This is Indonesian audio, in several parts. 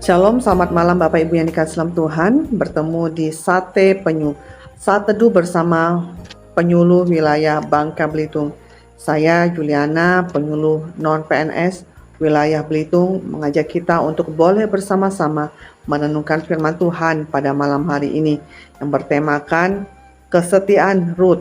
Shalom, selamat malam Bapak Ibu yang dikasihi dalam Tuhan. Bertemu di Sate Penyu, Saat Teduh bersama penyuluh wilayah Bangka Belitung. Saya Juliana, penyuluh non-PNS wilayah Belitung, mengajak kita untuk boleh bersama-sama merenungkan firman Tuhan pada malam hari ini yang bertemakan kesetiaan Rut.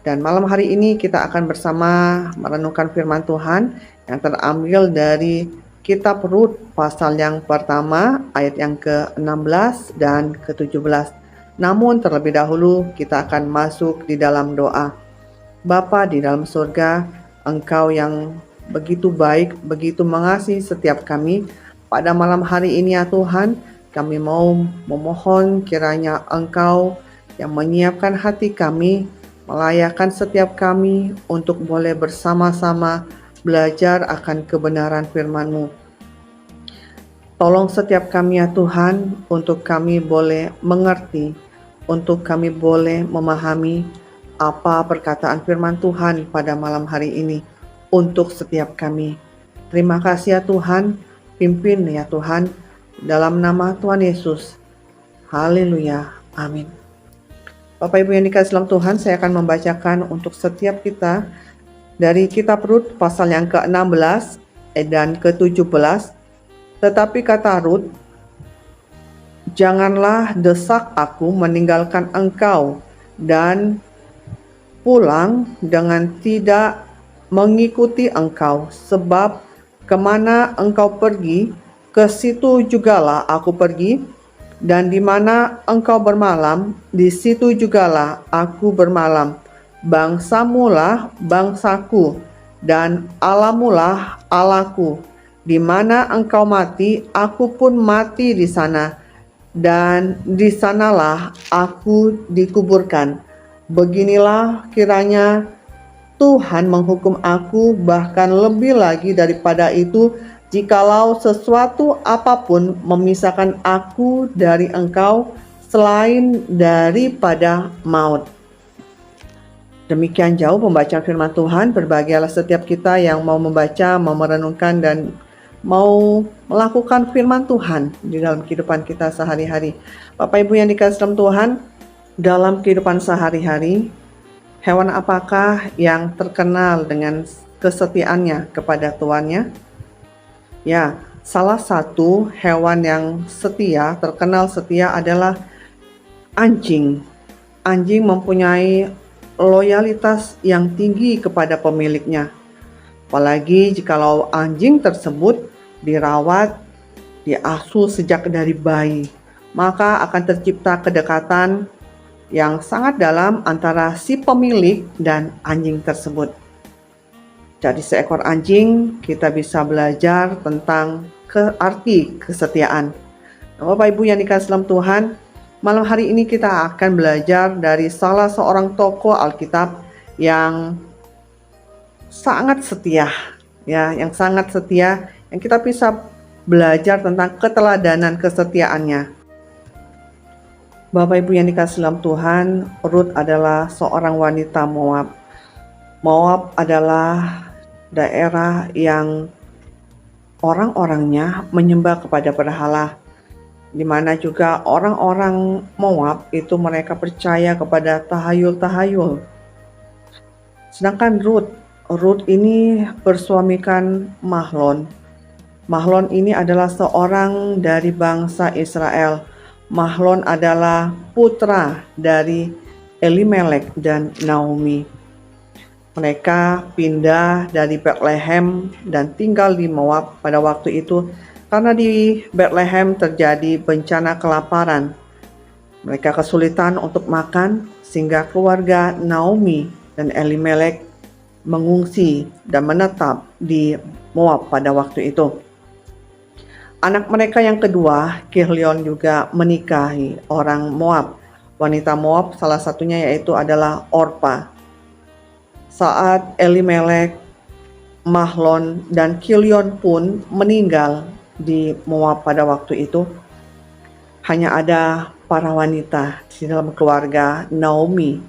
Dan malam hari ini kita akan bersama merenungkan firman Tuhan yang terambil dari Kitab Rut pasal yang pertama ayat yang ke-16 dan ke-17. Namun terlebih dahulu kita akan masuk di dalam doa. Bapa di dalam surga, Engkau yang begitu baik, begitu mengasihi setiap kami. Pada malam hari ini ya Tuhan, kami mau memohon kiranya Engkau yang menyiapkan hati kami, melayakkan setiap kami untuk boleh bersama-sama belajar akan kebenaran firman-Mu. Tolong setiap kami ya Tuhan, untuk kami boleh mengerti, untuk kami boleh memahami apa perkataan firman Tuhan pada malam hari ini untuk setiap kami. Terima kasih ya Tuhan, pimpin ya Tuhan, dalam nama Tuhan Yesus. Haleluya, amin. Bapak Ibu yang dikasihi dalam Tuhan, saya akan membacakan untuk setiap kita dari Kitab Rut pasal yang ke-16 dan ke-17. Tetapi kata Rut, janganlah desak aku meninggalkan engkau dan pulang dengan tidak mengikuti engkau, sebab kemana engkau pergi, ke situ jugalah aku pergi, dan di mana engkau bermalam, di situ jugalah aku bermalam. Bangsamulah bangsaku, dan Allahmulah Allahku. Di mana engkau mati, aku pun mati di sana, dan di sanalah aku dikuburkan. Beginilah kiranya Tuhan menghukum aku, bahkan lebih lagi daripada itu, jikalau sesuatu apapun memisahkan aku dari engkau selain daripada maut. Demikian jauh pembacaan firman Tuhan. Berbahagialah setiap kita yang mau membaca, mau merenungkan, dan mau melakukan firman Tuhan di dalam kehidupan kita sehari-hari. Bapak Ibu yang dikasihi dalam Tuhan, dalam kehidupan sehari-hari, hewan apakah yang terkenal dengan kesetiaannya kepada tuannya? Ya, salah satu hewan yang setia, terkenal setia adalah anjing. Anjing mempunyai loyalitas yang tinggi kepada pemiliknya. Apalagi jikalau anjing tersebut dirawat, diasuh sejak dari bayi, maka akan tercipta kedekatan yang sangat dalam antara si pemilik dan anjing tersebut. Dari seekor anjing kita bisa belajar tentang arti kesetiaan. Nah, Bapak Ibu yang dikasihi dalam Tuhan, malam hari ini kita akan belajar dari salah seorang tokoh Alkitab yang sangat setia, ya, yang sangat setia, yang kita bisa belajar tentang keteladanan kesetiaannya. Bapak Ibu yang dikasihi dalam Tuhan, Rut adalah seorang wanita Moab. Moab adalah daerah yang orang-orangnya menyembah kepada berhala, di mana juga orang-orang Moab itu mereka percaya kepada tahayul-tahayul. Sedangkan Rut ini bersuamikan Mahlon. Mahlon ini adalah seorang dari bangsa Israel. Mahlon adalah putra dari Elimelek dan Naomi. Mereka pindah dari Bethlehem dan tinggal di Moab pada waktu itu karena di Bethlehem terjadi bencana kelaparan. Mereka kesulitan untuk makan sehingga keluarga Naomi dan Elimelek mengungsi dan menetap di Moab pada waktu itu. Anak mereka yang kedua, Kilion, juga menikahi orang Moab. Wanita Moab salah satunya yaitu adalah Orpa. Saat Elimelek, Mahlon, dan Kilion pun meninggal di Moab pada waktu itu, hanya ada para wanita di dalam keluarga Naomi.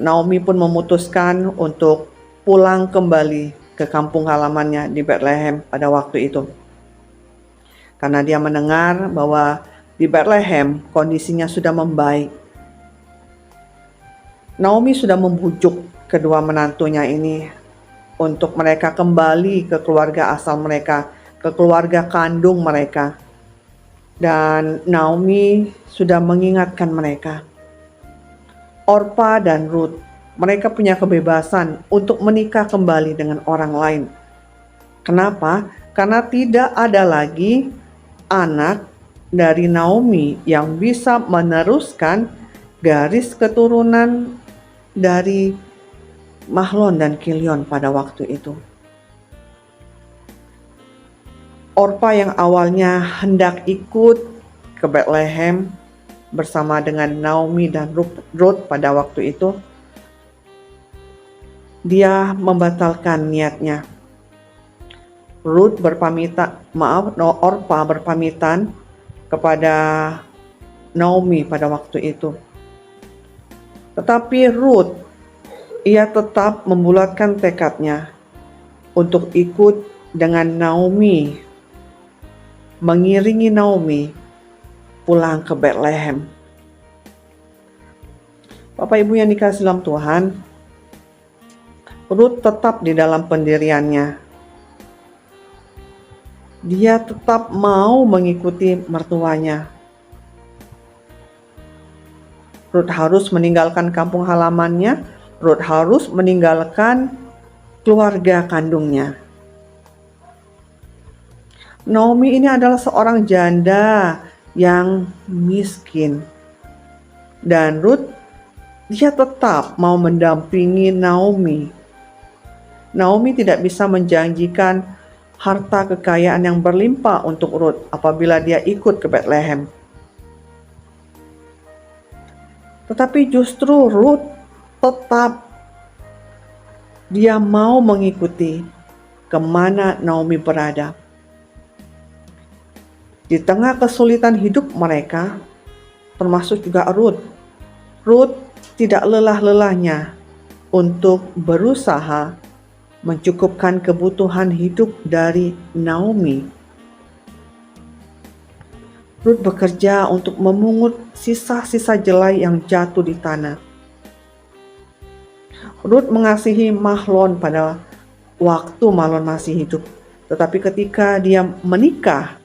Naomi pun memutuskan untuk pulang kembali ke kampung halamannya di Bethlehem pada waktu itu. karena dia mendengar bahwa di Bethlehem kondisinya sudah membaik. Naomi sudah membujuk kedua menantunya ini untuk mereka kembali ke keluarga asal mereka, ke keluarga kandung mereka. Dan Naomi sudah mengingatkan mereka, Orpa dan Ruth, mereka punya kebebasan untuk menikah kembali dengan orang lain. Kenapa? Karena tidak ada lagi anak dari Naomi yang bisa meneruskan garis keturunan dari Mahlon dan Kilion pada waktu itu. Orpa yang awalnya hendak ikut ke Bethlehem bersama dengan Naomi dan Ruth pada waktu itu, dia membatalkan niatnya. Orpa berpamitan kepada Naomi pada waktu itu. Tetapi Ruth, ia tetap membulatkan tekadnya untuk ikut dengan Naomi, mengiringi Naomi pulang ke Bethlehem. Bapak Ibu yang dikasihi dalam Tuhan, Ruth tetap di dalam pendiriannya. Dia tetap mau mengikuti mertuanya. Ruth harus meninggalkan kampung halamannya, Ruth harus meninggalkan keluarga kandungnya. Naomi ini adalah seorang janda yang miskin. Dan Ruth, dia tetap mau mendampingi Naomi. Naomi tidak bisa menjanjikan harta kekayaan yang berlimpah untuk Ruth apabila dia ikut ke Bethlehem. Tetapi justru Ruth tetap dia mau mengikuti kemana Naomi berada. Di tengah kesulitan hidup mereka, termasuk juga Ruth tidak lelah-lelahnya untuk berusaha mencukupkan kebutuhan hidup dari Naomi. Ruth bekerja untuk memungut sisa-sisa jelai yang jatuh di tanah. Ruth mengasihi Mahlon pada waktu Mahlon masih hidup. Tetapi ketika dia menikah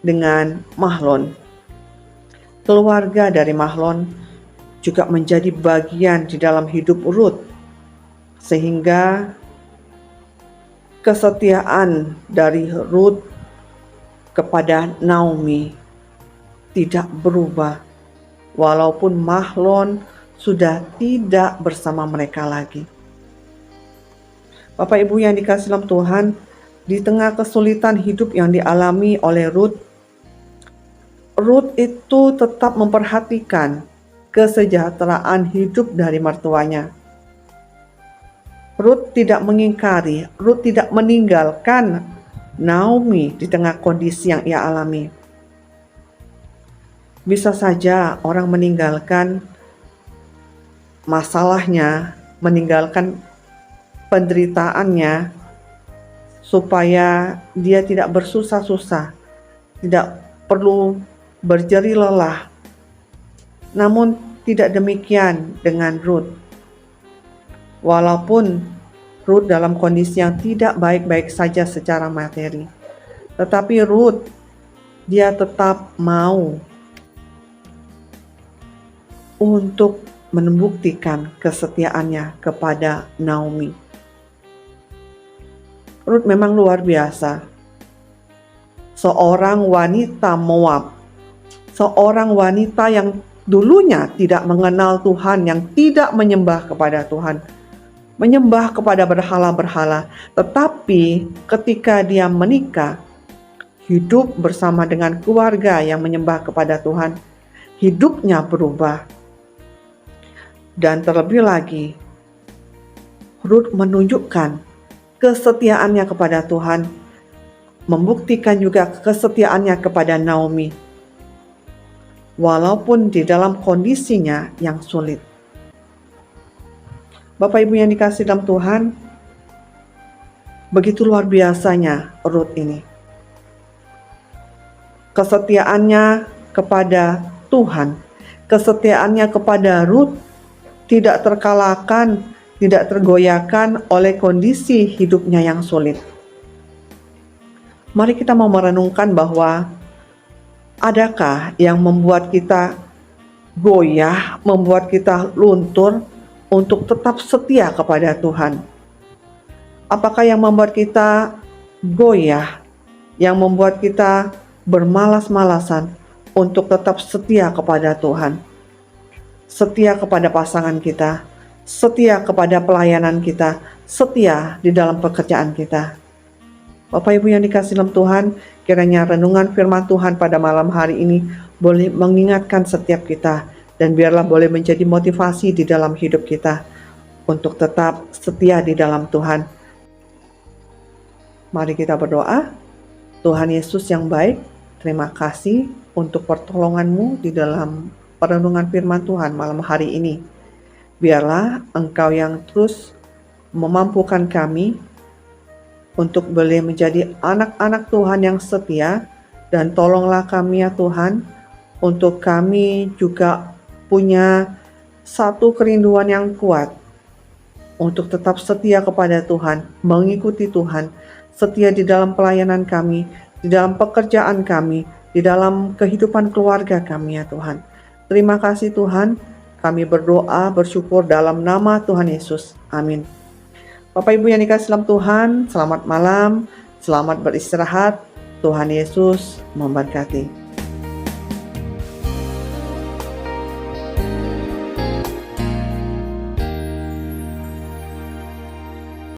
dengan Mahlon, keluarga dari Mahlon juga menjadi bagian di dalam hidup Ruth, sehingga kesetiaan dari Ruth kepada Naomi tidak berubah, walaupun Mahlon sudah tidak bersama mereka lagi. Bapak Ibu yang dikasihi dalam Tuhan, di tengah kesulitan hidup yang dialami oleh Ruth itu tetap memperhatikan kesejahteraan hidup dari mertuanya. Ruth tidak mengingkari, Ruth tidak meninggalkan Naomi di tengah kondisi yang ia alami. Bisa saja orang meninggalkan masalahnya, meninggalkan penderitaannya, supaya dia tidak bersusah-susah, tidak perlu berjerih lelah. Namun tidak demikian dengan Ruth. Walaupun Ruth dalam kondisi yang tidak baik-baik saja secara materi, tetapi Ruth, dia tetap mau untuk membuktikan kesetiaannya kepada Naomi. Ruth memang luar biasa. Seorang wanita Moab, seorang wanita yang dulunya tidak mengenal Tuhan, yang tidak menyembah kepada Tuhan, menyembah kepada berhala-berhala. Tetapi ketika dia menikah, hidup bersama dengan keluarga yang menyembah kepada Tuhan, hidupnya berubah. Dan terlebih lagi, Ruth menunjukkan kesetiaannya kepada Tuhan, membuktikan juga kesetiaannya kepada Naomi, walaupun di dalam kondisinya yang sulit. Bapak Ibu yang dikasihi dalam Tuhan, begitu luar biasanya Ruth ini. kesetiaannya kepada Tuhan, kesetiaannya kepada Ruth tidak terkalahkan, tidak tergoyahkan oleh kondisi hidupnya yang sulit. Mari kita mau merenungkan bahwa adakah yang membuat kita goyah, membuat kita luntur untuk tetap setia kepada Tuhan? Apakah yang membuat kita goyah, yang membuat kita bermalas-malasan untuk tetap setia kepada Tuhan? Setia kepada pasangan kita, setia kepada pelayanan kita, setia di dalam pekerjaan kita. Bapak Ibu yang dikasihi dalam Tuhan, kiranya renungan firman Tuhan pada malam hari ini boleh mengingatkan setiap kita, dan biarlah boleh menjadi motivasi di dalam hidup kita untuk tetap setia di dalam Tuhan. Mari kita berdoa. Tuhan Yesus yang baik, terima kasih untuk pertolongan-Mu di dalam perenungan firman Tuhan malam hari ini. Biarlah Engkau yang terus memampukan kami untuk boleh menjadi anak-anak Tuhan yang setia, dan tolonglah kami ya Tuhan, untuk kami juga punya satu kerinduan yang kuat untuk tetap setia kepada Tuhan, mengikuti Tuhan, setia di dalam pelayanan kami, di dalam pekerjaan kami, di dalam kehidupan keluarga kami ya Tuhan. Terima kasih Tuhan, kami berdoa bersyukur dalam nama Tuhan Yesus. Amin. Bapak Ibu yang dikasihi dalam Tuhan, selamat malam, selamat beristirahat. Tuhan Yesus memberkati.